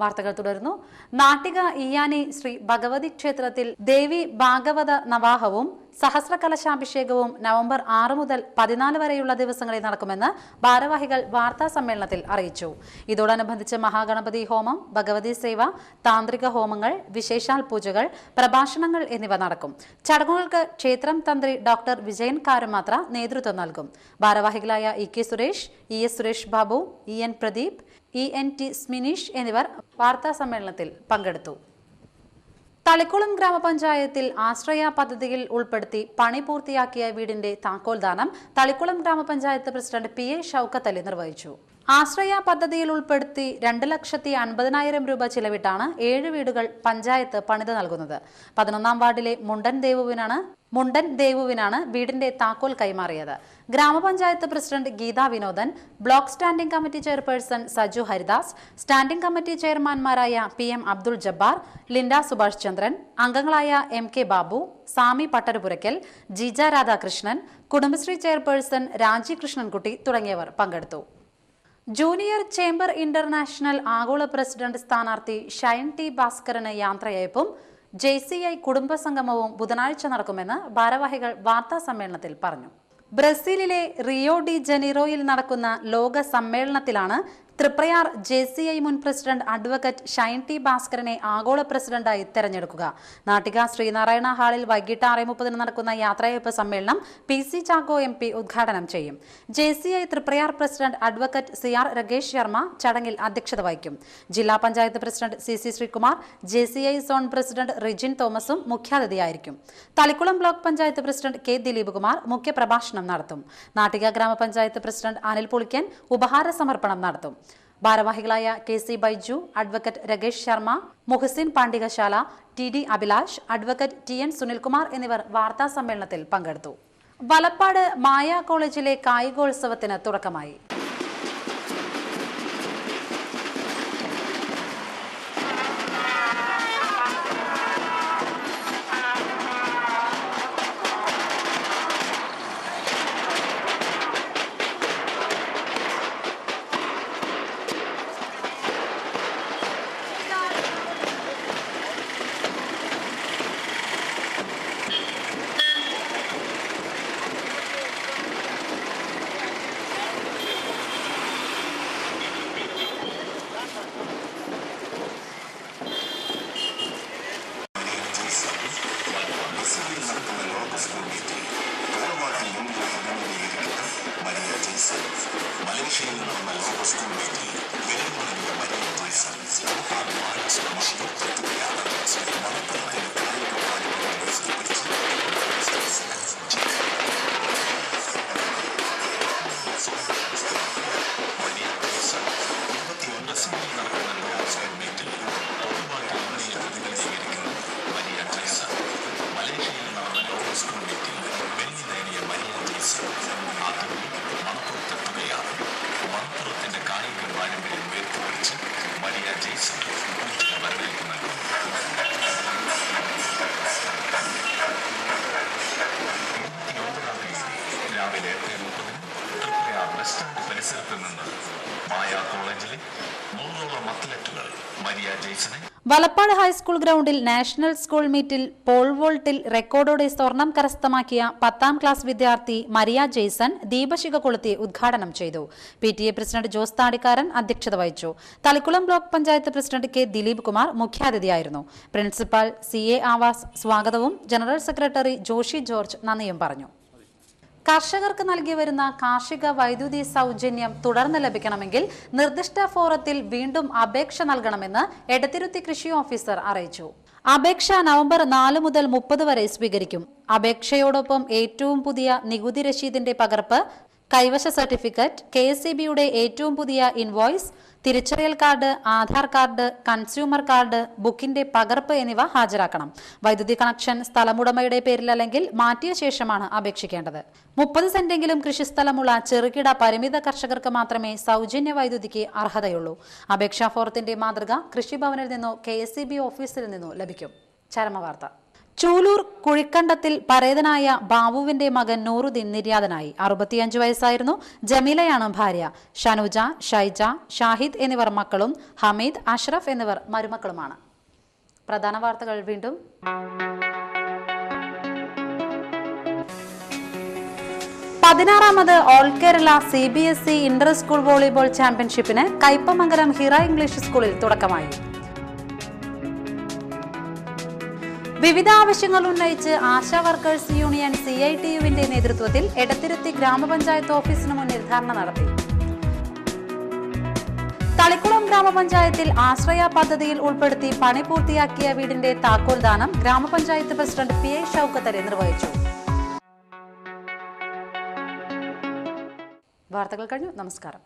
വാർത്തകൾ തുടരുന്നു. നാട്ടിക ഇയാനി ശ്രീ ഭഗവതി ക്ഷേത്രത്തിൽ ദേവി ഭാഗവത നവാഹവും സഹസ്രകലശാഭിഷേകവും നവംബർ 6 മുതൽ 14 വരെയുള്ള ദിവസങ്ങളിൽ നടക്കുമെന്ന് ഭാരവാഹികൾ വാർത്താ സമ്മേളനത്തിൽ അറിയിച്ചു. ഇതോടനുബന്ധിച്ച് മഹാഗണപതി ഹോമം, ഭഗവതി സേവ, താന്ത്രിക ഹോമങ്ങൾ, വിശേഷാൽ പൂജകൾ, പ്രഭാഷണങ്ങൾ എന്നിവ നടക്കും. ചടങ്ങുകൾക്ക് ക്ഷേത്രം തന്ത്രി ഡോക്ടർ വിജയൻ കാരുമാത്ര നേതൃത്വം നൽകും. ഭാരവാഹികളായ ഇ.കെ. സുരേഷ്, ഇ.എസ്. സുരേഷ് ബാബു, ഇ.എൻ. പ്രദീപ്, ഇ.എൻ.ടി. സ്മിനീഷ് എന്നിവർ വാർത്താ സമ്മേളനത്തിൽ പങ്കെടുത്തു. തളിക്കുളം ഗ്രാമപഞ്ചായത്തിൽ ആശ്രയ പദ്ധതിയിൽ ഉൾപ്പെടുത്തി പണി പൂർത്തിയാക്കിയ വീടിന്റെ താക്കോൽദാനം തളിക്കുളം ഗ്രാമപഞ്ചായത്ത് പ്രസിഡന്റ് പി.എ. ഷൌക്കത്ത് അലി നിർവഹിച്ചു. ആശ്രയ പദ്ധതിയിൽ ഉൾപ്പെടുത്തി 2,50,000 രൂപ ചിലവിട്ടാണ് 7 വീടുകൾ പഞ്ചായത്ത് പണിത് നൽകുന്നത്. 11ാം വാർഡിലെ മുണ്ടൻ ദേവുവിനാണ് വീടിന്റെ താക്കോൽ കൈമാറിയത്. ഗ്രാമപഞ്ചായത്ത് president Geetha Vinodan, block standing committee chairperson Saju Haridas, standing committee ചെയർമാൻമാരായ പി.എം. അബ്ദുൾ ജബ്ബാർ, ലിൻഡ സുഭാഷ് ചന്ദ്രൻ, അംഗങ്ങളായ എം.കെ. ബാബു, സാമി പട്ടരുപുരയ്ക്കൽ, ജിജ രാധാകൃഷ്ണൻ, കുടുംബശ്രീ ചെയർപേഴ്സൺ രാജി കൃഷ്ണൻകുട്ടി തുടങ്ങിയവർ പങ്കെടുത്തു. ജൂനിയർ ചേംബർ ഇന്റർനാഷണൽ ആഗോള പ്രസിഡന്റ് സ്ഥാനാർത്ഥി ഷൈൻ ടി ഭാസ്കരന് യാത്രയയപ്പും JCI കുടുംബസംഗമവും ബുധനാഴ്ച നടക്കുമെന്ന് ഭാരവാഹികൾ വാർത്താ സമ്മേളനത്തിൽ പറഞ്ഞു. ബ്രസീലിലെ റിയോ ഡി ജനീറോയിൽ നടക്കുന്ന ലോക സമ്മേളനത്തിലാണ് തൃപ്രയാർ JCI മുൻ പ്രസിഡന്റ് അഡ്വക്കേറ്റ് ഷൈൻ ടി ഭാസ്കരനെ ആഗോള പ്രസിഡന്റായി തെരഞ്ഞെടുക്കുക. നാട്ടിക ശ്രീനാരായണ ഹാളിൽ വൈകിട്ട് 6:30 നടക്കുന്ന യാത്രയയപ്പ് സമ്മേളനം PC ചാക്കോ MP ഉദ്ഘാടനം ചെയ്യും. JCI Triprayar president advocate CR Ragesh Sharma ചടങ്ങിൽ അധ്യക്ഷത വഹിക്കും. ജില്ലാ panchayat president CC Sreekumar, JCI zone president Rijin തോമസും മുഖ്യാതിഥിയായിരിക്കും. Thalikulam block panchayat president K. Dileep Kumar മുഖ്യപ്രഭാഷണം നടത്തും. നാട്ടിക ഗ്രാമപഞ്ചായത്ത് പ്രസിഡന്റ് അനിൽ പുളിക്കൻ ഉപഹാര സമർപ്പണം നടത്തും. ഭാരവാഹികളായ KC Baiju, advocate Ragesh Sharma, Muhasin Pandikasala, TD Abhilash, advocate TN Sunilkumar എന്നിവർ വാർത്താ സമ്മേളനത്തിൽ പങ്കെടുത്തു. വലപ്പാട് മായ കോളേജിലെ കായികോത്സവത്തിന് തുടക്കമായി. മലേഷ്യയിൽ നടന്ന ലോക സ്കൂൾ മീറ്റിൽ വിരമിച്ച മരിയ ജെയ്സൺ മലപ്പുറത്തിന്റെ കായിക പാരമ്പര്യം ഉയർത്തിപ്പിടിച്ച് മരിയ ജെയ്സൺ വരവേൽപ്പ് നൽകും. രാവിലെ 8:30 തൃപ്രയാർ ബസ് സ്റ്റാൻഡ് പരിസരത്ത് നിന്ന് മായ കോളേജിലെ 100ഓളം അത്ലറ്റുകൾ മരിയ ജെയ്സനെ വലപ്പാട് ഹൈസ്കൂൾ ഗ്രൗണ്ടിൽ നാഷണൽ സ്കൂൾ മീറ്റിൽ പോൾ വോൾട്ടിൽ റെക്കോർഡോടെ സ്വർണം കരസ്ഥമാക്കിയ 10ാം ക്ലാസ് വിദ്യാർത്ഥി മരിയ ജെയ്സൺ ദീപശിഖ കൊളുത്തി ഉദ്ഘാടനം ചെയ്തു. PTA പ്രസിഡന്റ് ജോസ് താടിക്കാരൻ അധ്യക്ഷത വഹിച്ചു. Thalikulam block panchayat president K. Dileep Kumar മുഖ്യാതിഥിയായിരുന്നു. പ്രിൻസിപ്പൽ CA ആവാസ് സ്വാഗതവും ജനറൽ സെക്രട്ടറി ജോഷി ജോർജ് നന്ദിയും പറഞ്ഞു. കർഷകർക്ക് നൽകി വരുന്ന കാർഷിക വൈദ്യുതി സൗജന്യം തുടർന്ന് ലഭിക്കണമെങ്കിൽ നിർദ്ദിഷ്ട ഫോറത്തിൽ വീണ്ടും അപേക്ഷ നൽകണമെന്ന് എടത്തിരുത്തി കൃഷി ഓഫീസർ അറിയിച്ചു. അപേക്ഷ നവംബർ 4 മുതൽ 30 വരെ സ്വീകരിക്കും. അപേക്ഷയോടൊപ്പം ഏറ്റവും പുതിയ നികുതി രശീതിന്റെ പകർപ്പ്, കൈവശ സർട്ടിഫിക്കറ്റ്, KSEBയുടെ ഏറ്റവും പുതിയ ഇൻവോയ്സ്, തിരിച്ചറിയൽ card, Aadhaar card, consumer card, ബുക്കിന്റെ പകർപ്പ് എന്നിവ ഹാജരാക്കണം. വൈദ്യുതി കണക്ഷൻ സ്ഥലമുടമയുടെ പേരിലല്ലെങ്കിൽ മാറ്റിയ ശേഷമാണ് അപേക്ഷിക്കേണ്ടത്. 30 സെന്റെങ്കിലും കൃഷിസ്ഥലമുള്ള ചെറുകിട പരിമിത കർഷകർക്ക് മാത്രമേ സൗജന്യ വൈദ്യുതിക്ക് അർഹതയുള്ളൂ. അപേക്ഷാ ഫോറത്തിന്റെ മാതൃക കൃഷിഭവനിൽ നിന്നോ KSEB ഓഫീസിൽ നിന്നോ ലഭിക്കും. ചരമവാർത്ത. ചൂലൂർ കുഴിക്കണ്ടത്തിൽ പരേതനായ ബാബുവിന്റെ മകൻ നൂറുദ്ദീൻ നിര്യാതനായി. 65 വയസ്സായിരുന്നു. ജമീലയാണ് ഭാര്യ. ഷനുജ, ഷൈജ, ഷാഹിദ് എന്നിവർ മക്കളും ഹമീദ്, അഷ്റഫ് എന്നിവർ മരുമക്കളുമാണ്. പ്രധാന വാർത്തകൾ വീണ്ടും. 16ാമത് all Kerala CBSE inter school volleyball ചാമ്പ്യൻഷിപ്പിന് കയ്പമംഗലം ഹിറ ഇംഗ്ലീഷ് സ്കൂളിൽ തുടക്കമായി. വിവിധ ആവശ്യങ്ങൾ ഉന്നയിച്ച് ആശാ വർക്കേഴ്സ് യൂണിയൻ CITU-വിന്റെ നേതൃത്വത്തിൽ എടത്തിരുത്തി ഗ്രാമപഞ്ചായത്ത് ഓഫീസിന് മുന്നിൽ ധർണ നടത്തി. തളിക്കുളം ഗ്രാമപഞ്ചായത്തിൽ ആശ്രയ പദ്ധതിയിൽ ഉൾപ്പെടുത്തി പണി പൂർത്തിയാക്കിയ വീടിന്റെ താക്കോൽദാനം ഗ്രാമപഞ്ചായത്ത് പ്രസിഡന്റ് PI ഷൗക്കത്ത് അലി നിർവഹിച്ചു. വാർത്തകൾ കഴിഞ്ഞു. നമസ്കാരം.